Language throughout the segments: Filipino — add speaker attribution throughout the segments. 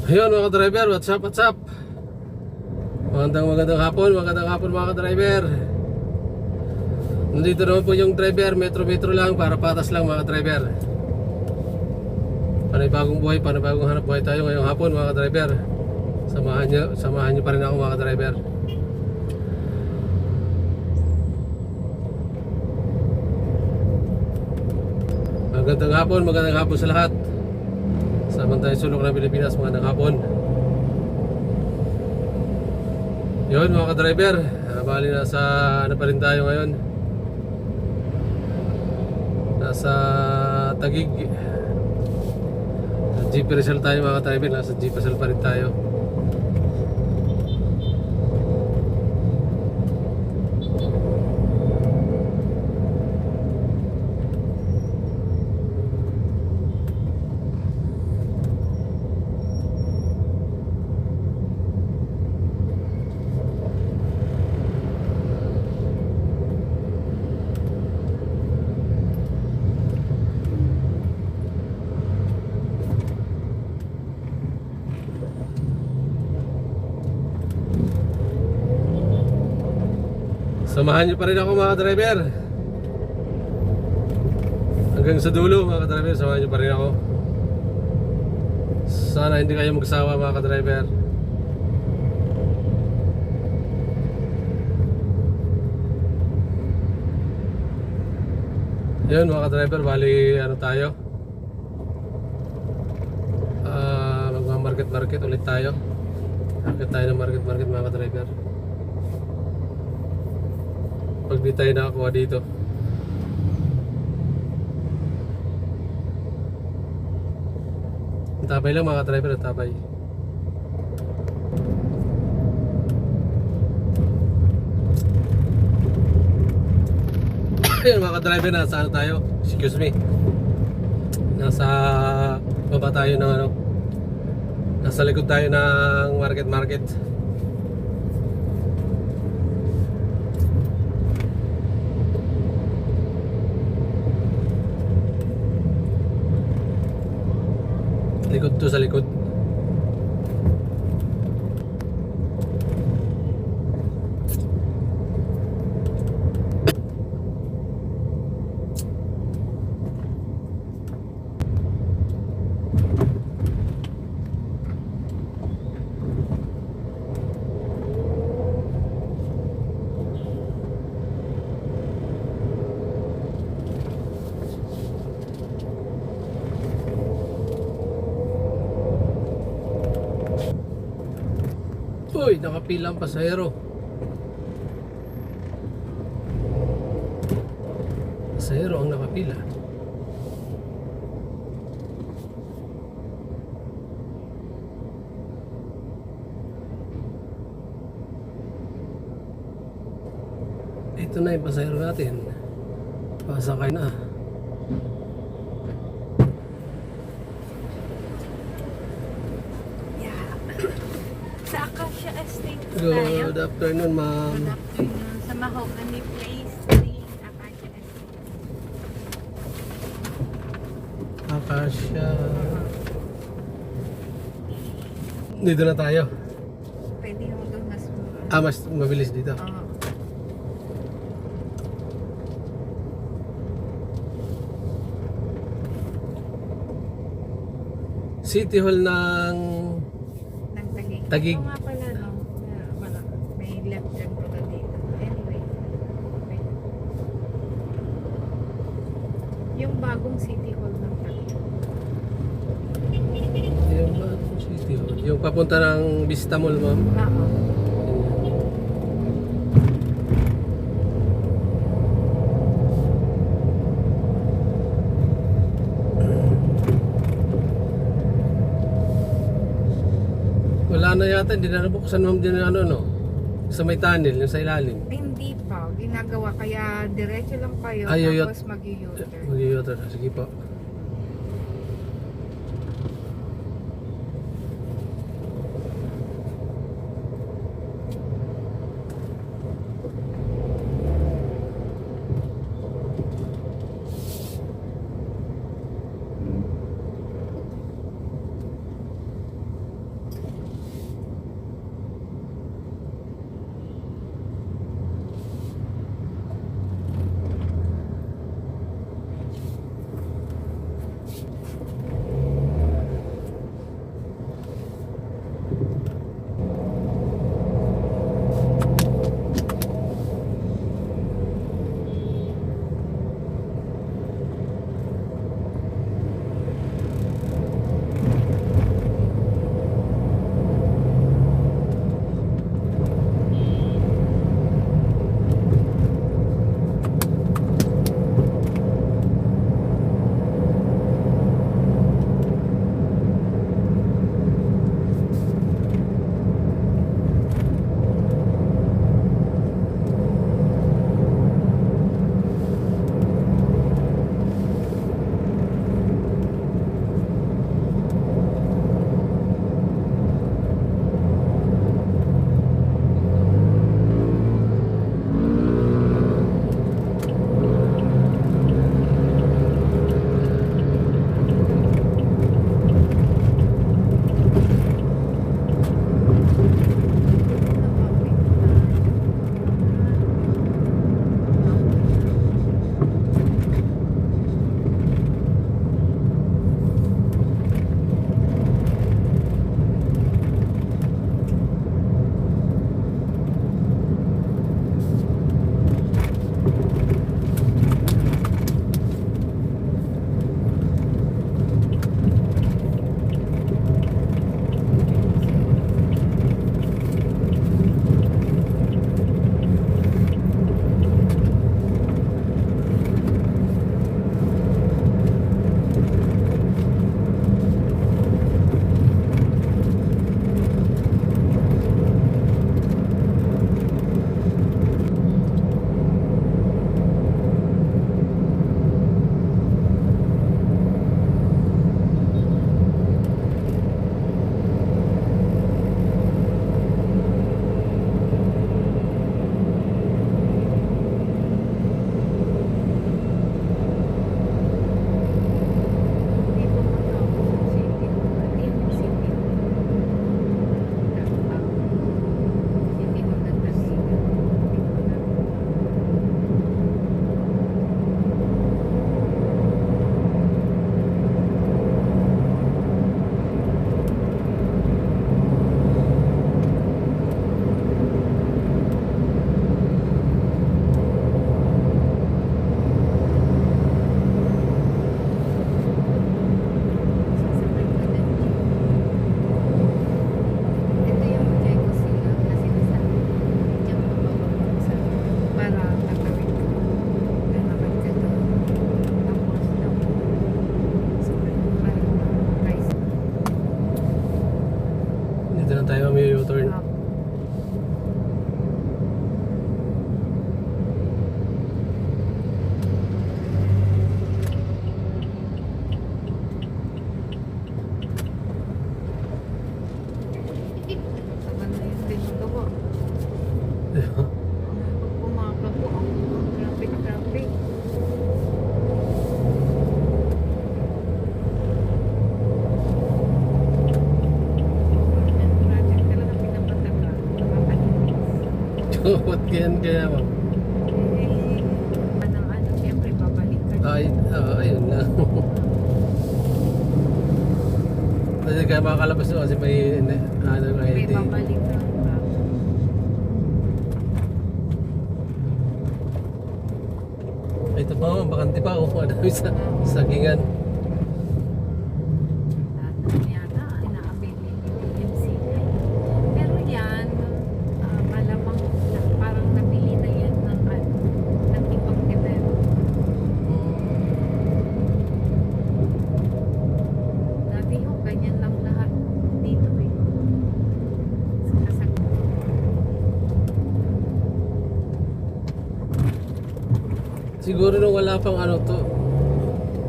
Speaker 1: Ayun mga driver, what's up, what's up? Magandang hapon mga driver. Nandito naman po yung driver, metro lang para patas lang mga driver. Panibagong buhay, panibagong hanap buhay tayo ngayong hapon mga driver. Samahan nyo pa rin ako mga driver. Magandang hapon sa lahat. Samantayong sulok ng Pilipinas, magandang hapon. Yun mga ka-driver, bali nasa ano pa rin tayo ngayon. Nasa Taguig. Jeep Rizal tayo mga ka-driver, nasa Jeep Rizal pa rin tayo. Samahan nyo pa rin ako mga driver. Hanggang sa dulo mga driver, samahan nyo pa rin ako. Sana hindi kayo magsawa mga driver. Yun mga driver, bali ano tayo, magma-market ulit tayo. Akit tayo ng market mga driver. Pag di tayo nakakuha dito, tabay lang mga driver, tabay. Ayun mga driver, nasa ano tayo, excuse me, nasa baba tayo ng ano, nasa likod tayo ng market. Likod to sa likod. Uy, nakapila ang pasahero. Pasahero ang nakapila. Ito na yung pasahero natin. Pasakay na. Good afternoon, ma'am.
Speaker 2: Good afternoon. Sa Mahogany Place, Acacia Estate.
Speaker 1: Acacia. Dito na tayo.
Speaker 2: Pwede yung doon mas
Speaker 1: Mas mabilis dito. City Hall ng Taguig.
Speaker 2: Ito nga pala, no? Wala. May left turn ko na dito. Anyway. Okay. Yung bagong City Hall ng Taguig.
Speaker 1: Yung bagong City Hall. Yung papunta ng Vista Mall, ma'am. Wala na yata, hindi na nabuksan, ma'am, din ano, no? Sa may tunnel, yung sa ilalim.
Speaker 2: Ay, hindi pa. Ginagawa. Kaya diretso lang kayo. Tapos mag-u-turn.
Speaker 1: Mag-u-turn. Sige po. Ba't ganyan kaya ma'am?
Speaker 2: Ano, siyempre babalik ka.
Speaker 1: Ayun lang. Kasi kaya makakalabas doon kasi may
Speaker 2: May
Speaker 1: ID.
Speaker 2: babalik ka.
Speaker 1: Ito pa ma'am, bakante pa. Madami sa sagingan.
Speaker 2: Yata, inaabili ni DMCI. Pero yan, malamang parang nabili na yan ng ibang developer. Dati yung ganyan lang lahat dito eh.
Speaker 1: Siguro nung wala pang ano to,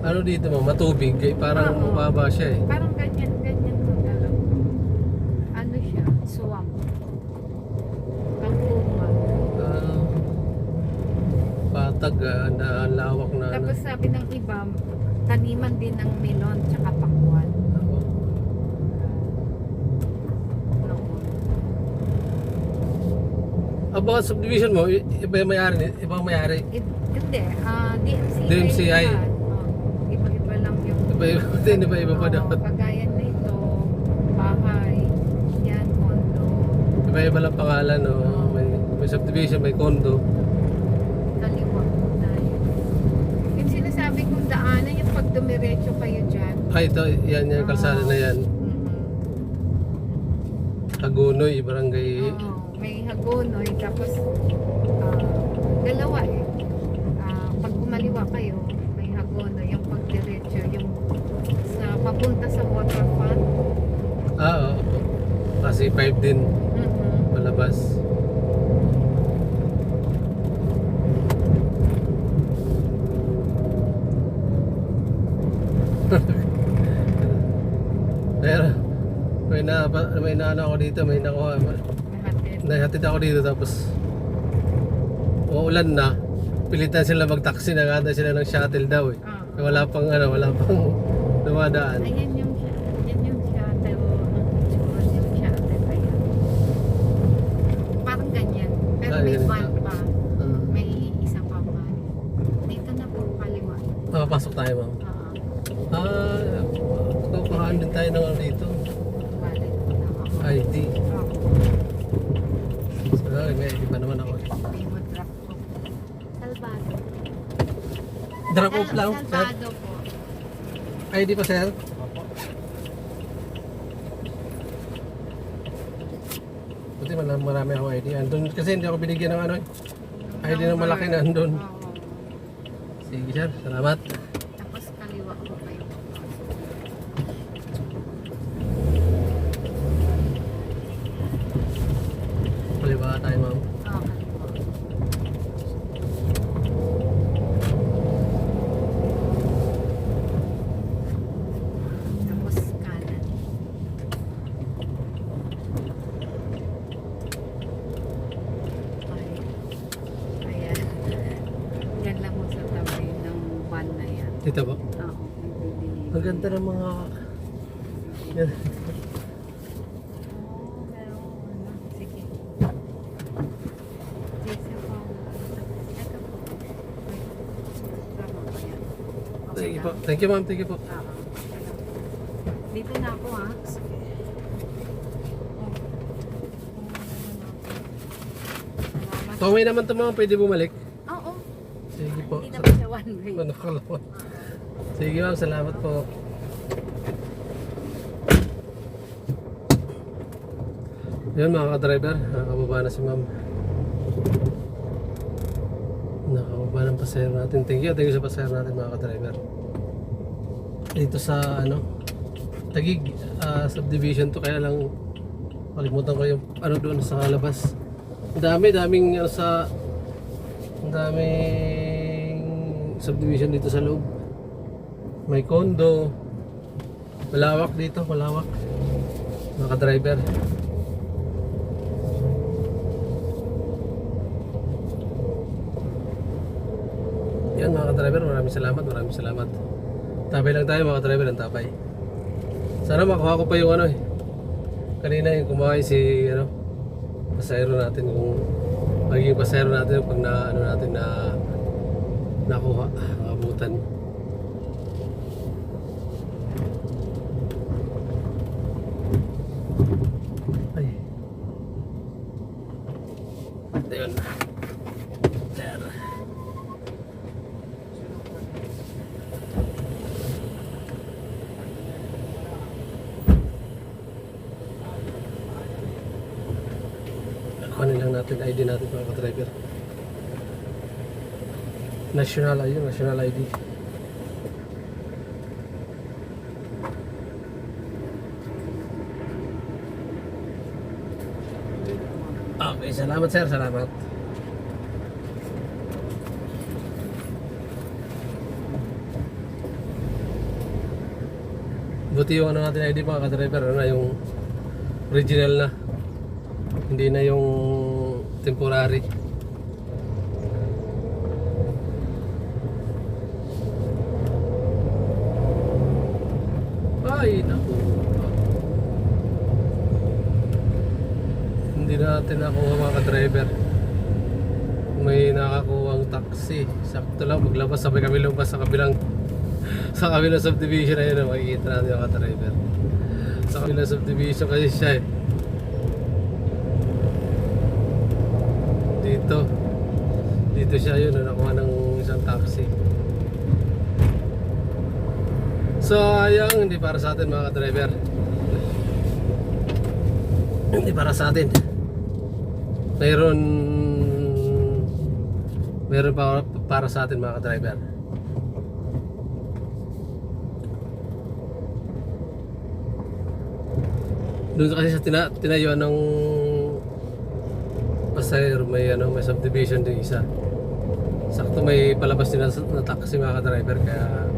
Speaker 1: ano dito mo, matubig, eh, parang
Speaker 2: Oo.
Speaker 1: mababa siya eh.
Speaker 2: Parang ganyan to talaga. Ano siya? Swamp. Pangkuma.
Speaker 1: Ah, patag, na ang lawak na ano.
Speaker 2: Tapos sabi ng iba, taniman din ng melon tsaka pakwan. Noon.
Speaker 1: About subdivision mo, iba yung may-ari, ibang may-ari.
Speaker 2: Hindi, DMCI.
Speaker 1: DMCI.
Speaker 2: lahat. Iba-iba lang yung...
Speaker 1: Iba-iba din, iba-iba pa
Speaker 2: Oo,
Speaker 1: dapat.
Speaker 2: kagaya nito, bahay, yan, condo,
Speaker 1: Iba-iba lang pangalan, no? May subdivision, may condo.
Speaker 2: kaliwa po tayo. Yung sinasabi kong daanan, yung pag dumiretso kayo dyan.
Speaker 1: Ay, ito, yan, yung kalsada na yan. Hagunoy, barangay.
Speaker 2: Oo, may Hagonoy, tapos dalawa eh. Pag kumaliwa kayo, may Hagonoy, yung pagdiretso, yung sa papunta sa waterfront.
Speaker 1: Oo. Kasi 5 din, palabas. Pero, may naano ako dito, may nakuha.
Speaker 2: Mahatid.
Speaker 1: Nahatid ako dito tapos uulan na. Pilitan sila mag-taxi, naganda sila ng shuttle daw eh. Wala pang dumadaan.
Speaker 2: Ayan yung shuttle. Yung shuttle. Ayan. Parang ganyan. Pero may
Speaker 1: ganito.
Speaker 2: van pa. May isa pa van. Dito na po kaliwa.
Speaker 1: Pasok tayo ma'am. Kukuhaan din tayo ng ano dito.
Speaker 2: Balik na ako.
Speaker 1: ID. So, may ID pa naman ako.
Speaker 2: May drop po. Salvado.
Speaker 1: Drop off lang, sir.
Speaker 2: Salvado po.
Speaker 1: ID pa, sir. Buti marami ako ID. Andun, kasi hindi ako binigyan ng ano eh. ID ng malaki na andun.
Speaker 2: Oo.
Speaker 1: Sige, sir. Salamat.
Speaker 2: Tapos kaliwa po kayo.
Speaker 1: Kaliwa tayo, ma'am.
Speaker 2: Kaliwa. Tapos kanan. Ayan. Yan lang mo sa tabi ng van na yan.
Speaker 1: Dito po.
Speaker 2: Oo.
Speaker 1: Ang ganda ng mga... Yan.
Speaker 2: Pero ano, sige. Jesse po. Ito po. Tama ba yan? Okay
Speaker 1: Thank you
Speaker 2: na?
Speaker 1: po. Thank you, ma'am. Thank you po.
Speaker 2: Dito na ako ha. Sige. Salamat.
Speaker 1: Two-way naman ito, ma'am. Pwede bumalik.
Speaker 2: Oo.
Speaker 1: Sige po.
Speaker 2: Hindi naman siya one way.
Speaker 1: Ano kalawa? Sige, ma'am. Salamat po. Yan mga ka-driver, nakakababa na si ma'am. Nakakababa ng pasahero natin. Thank you sa pasahero natin mga ka-driver. Dito sa Taguig subdivision to, kaya lang kalimutan ko yung ano doon sa labas. Ang daming subdivision dito sa loob. May condo. Malawak dito, malawak. Mga ka-driver. Yan mga ka-driver, maraming salamat. Tabay lang tayo mga ka-driver, ang tabay. Sana makuha ko pa yung kanina yung kumahay si pasahero natin kung magiging pasero natin pag na ano natin na nakuha, nakabutan. Ay. Ayun. There. Kunin lang natin ID natin mga ka-driver. National ayun, national ID. Okay, salamat sir, salamat. Buti yung ano natin ID mga ka-driver, ano na yung original na. Hindi na yung temporary. Ay, naku. Hindi natin nakuha mga ka-driver. May nakakuhang taxi. Sakto lang, maglabas sabay kami lumabas sa kabilang subdivision na yun. Makikita natin mga ka-driver. Sa kabilang subdivision kasi siya eh. Dito siya yun, nakuha ng isang taxi. So ayun, hindi para sa atin mga ka-driver. Hindi para sa atin. Meron pa para sa atin mga ka-driver. Doon kasi sa tinayuan ng pasahero, may subdivision din isa. Sakto may palabas din na taxi mga ka-driver, kaya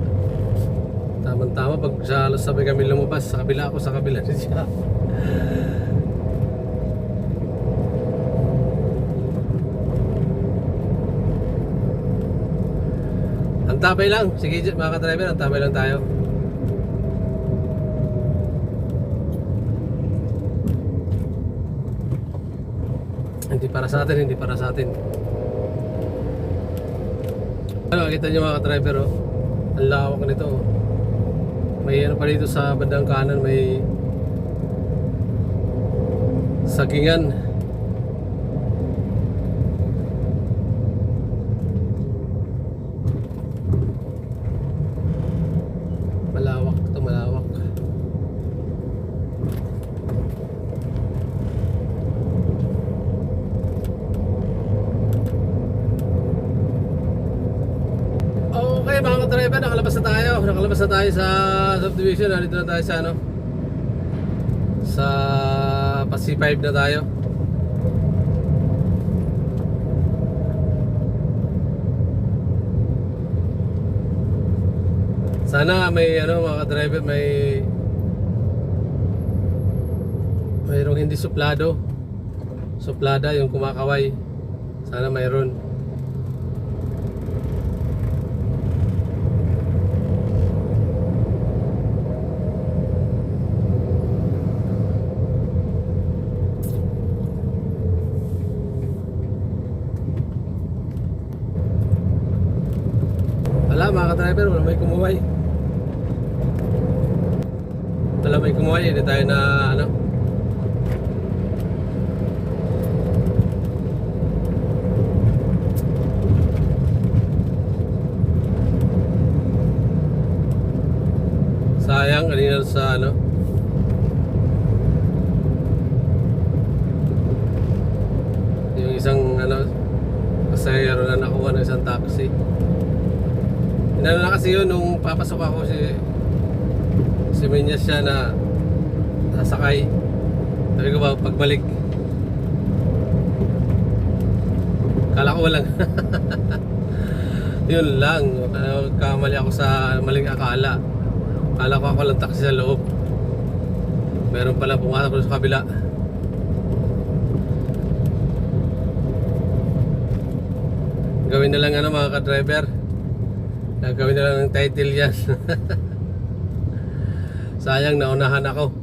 Speaker 1: tamang-tama pag sabay kami lumabas, sa kabila ako, sa kabila din siya. Antabay lang, sige mga ka-driver, antabay lang tayo. Hindi para sa atin, hindi para sa atin. Ano, kita nyo mga ka-driver, oh. Ang lawak nito, oh. May ano pa dito sa bandang kanan, may sagingan. Malawak ito, malawak. Okay mga ka-driver, nakalabas na tayo sa subdivision. Nandito na tayo sa sa Pasi 5 na tayo. Sana may mga ka-driver, mayroong hindi suplada yung kumakaway. Sana mayroon. Wala mga ka-driver, wala may kumuhay. Hindi tayo na sayang kanina sa yung isang pasahero na nakuha ng isang taxi. Inano na kasi yun nung papasok ako, si Menyas siya na sasakay. Sabi ko ba pagbalik, kala ko walang yun lang, kamali ako sa maling akala. Kala ko ako lang taxi sa loob, meron pala pumasok sa kabila. Gawin na lang mga ka-driver, gagawin na lang ng title yan. Sayang, naunahan ako.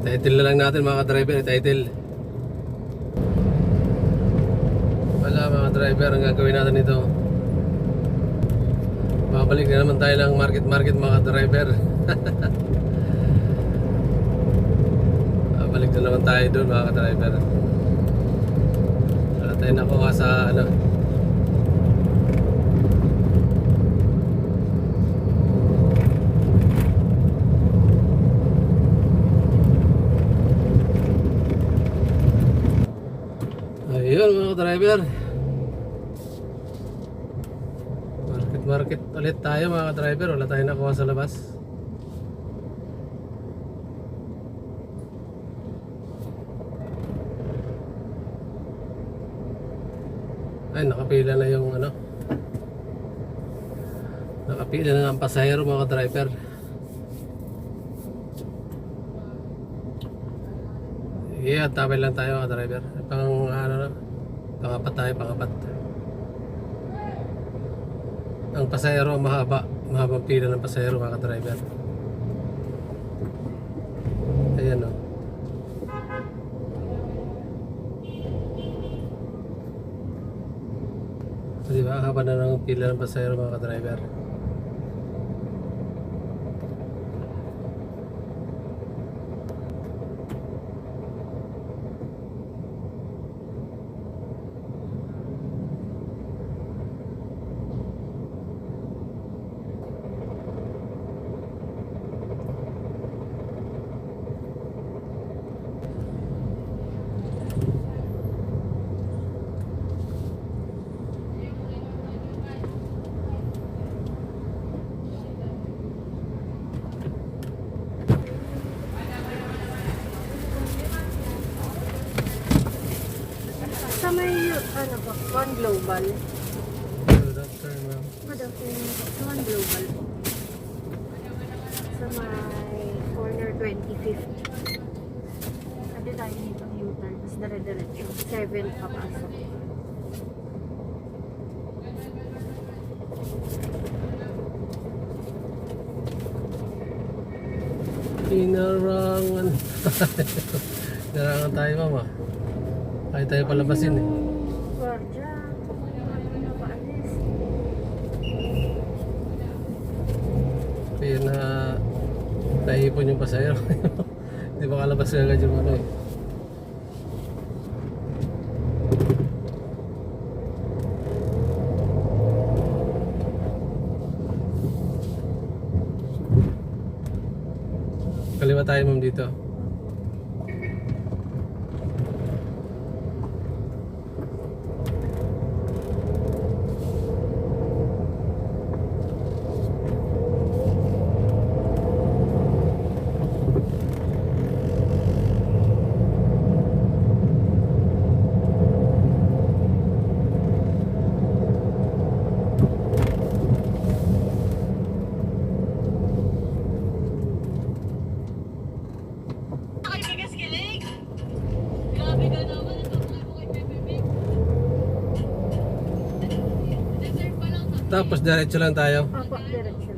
Speaker 1: Title na lang natin mga driver, title. Wala mga driver, ang gagawin natin ito. Babalik na naman tayo ng market mga driver. Babalik na naman tayo doon mga driver. Wala tayo nakuha sa ano. Ayun mga driver. Market ulit tayo mga driver. Wala tayong nakuha sa labas. Ay, nakapila na yung ano. Nakapila na ang pasahero mga driver. Yeah, tabay lang tayo mga driver. Pang ano na. Pangapat tayo, pangapat. Ang pasahero mahaba, mahabang pila ng pasahero mga driver. Ayan o. So, diba, haba na ng pila ng pasahero mga driver.
Speaker 2: Sa may, ano po, One Global.
Speaker 1: Good afternoon.
Speaker 2: Good afternoon po. Sa One Global po. Sa may corner 25th. Sabi tayo dito ang U-turn. Tapos dire-diretso. 7 papasok.
Speaker 1: Inarangan. Inarangan tayo mama. Kaya tayo palabasin eh.
Speaker 2: Guardia. Ano na paalis?
Speaker 1: Kaya na naipon yung pasahero. Hindi makalabas ka agad yung ano eh. Kaliwa tayo ma'am dito. Tapos diretso lang tayo.
Speaker 2: Apo, diretso.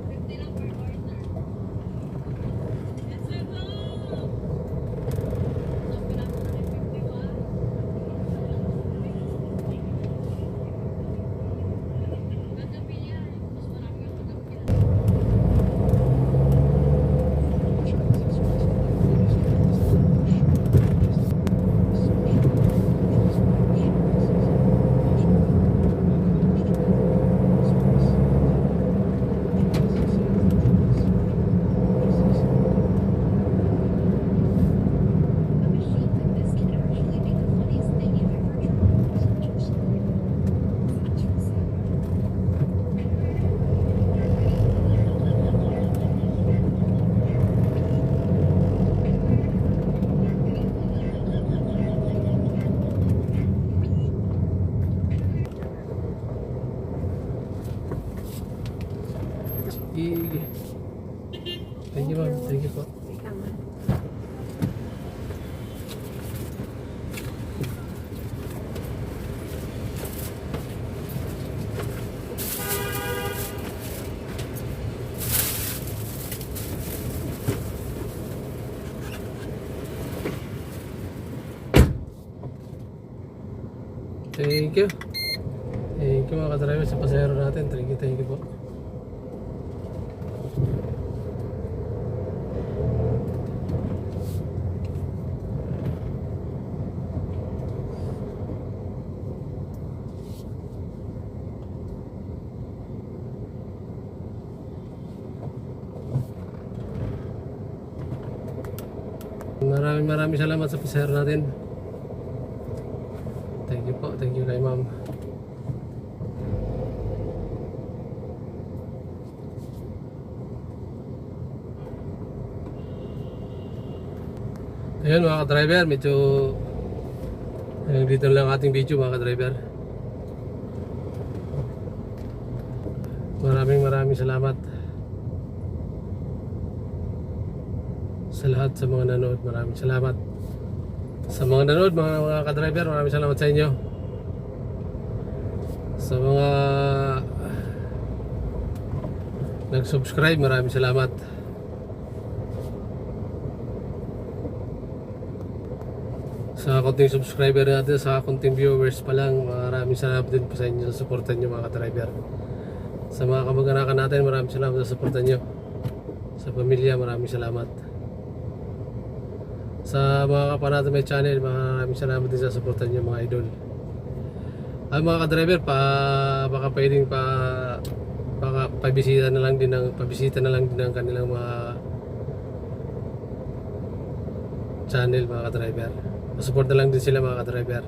Speaker 2: Sige. Thank you ma'am. Thank you po. Tama.
Speaker 1: Thank you. Thank you mga ka-driver sa pasahero natin. Thank you po. Maraming salamat sa pasahero natin. Thank you po. Thank you kay ma'am. Ayun mga ka-driver, medyo dito lang ating video mga ka-driver. Maraming salamat sa lahat sa mga nanood. Maraming salamat sa mga nanood, mga ka-driver. Maraming salamat sa inyo. Sa mga nag-subscribe, maraming salamat. Sa konting subscriber natin, sa konting viewers pa lang, maraming salamat din po sa inyo sa suportan nyo mga ka-driver. Sa mga kamag-anakan natin, maraming salamat sa suportan nyo. Sa pamilya, maraming salamat. Sa mga kapanato may channel, maraming salamat din sa suportan nyo mga idol. Ay mga ka-driver, baka pwedeng pabisita na lang din ng kanilang mga channel mga ka-driver. Support na lang din sila mga ka-driver.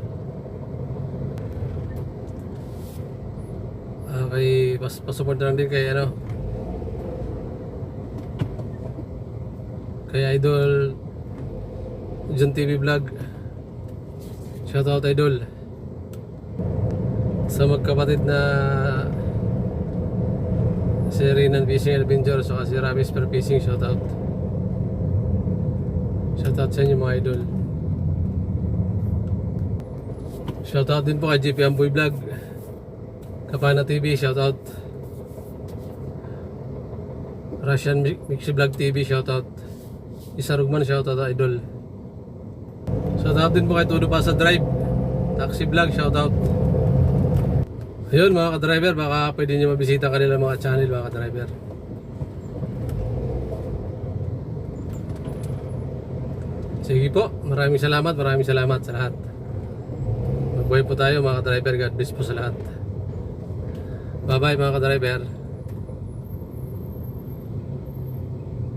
Speaker 1: Okay, pasupport na lang din kay kay Idol John TV Vlog. Shoutout Idol. Sa magkapatid na si Renan Fishing Adventure saka si Ramis Per Fishing, shoutout. Shoutout sa inyo mga idol. Shoutout din po kay JP Amboy Vlog, Kapana TV, shoutout. Russian Mixi Vlog TV, shoutout. Isa Rugman, shoutout idol. Shoutout din po kay Todo Pasa Drive Taxi Vlog, shoutout. Ayun mga ka-driver, baka pwede nyo mabisita kanila mga channel mga ka-driver. Sige po, maraming salamat sa lahat. Magbuhay po tayo mga ka-driver. God bless po sa lahat. Bye bye mga ka-driver.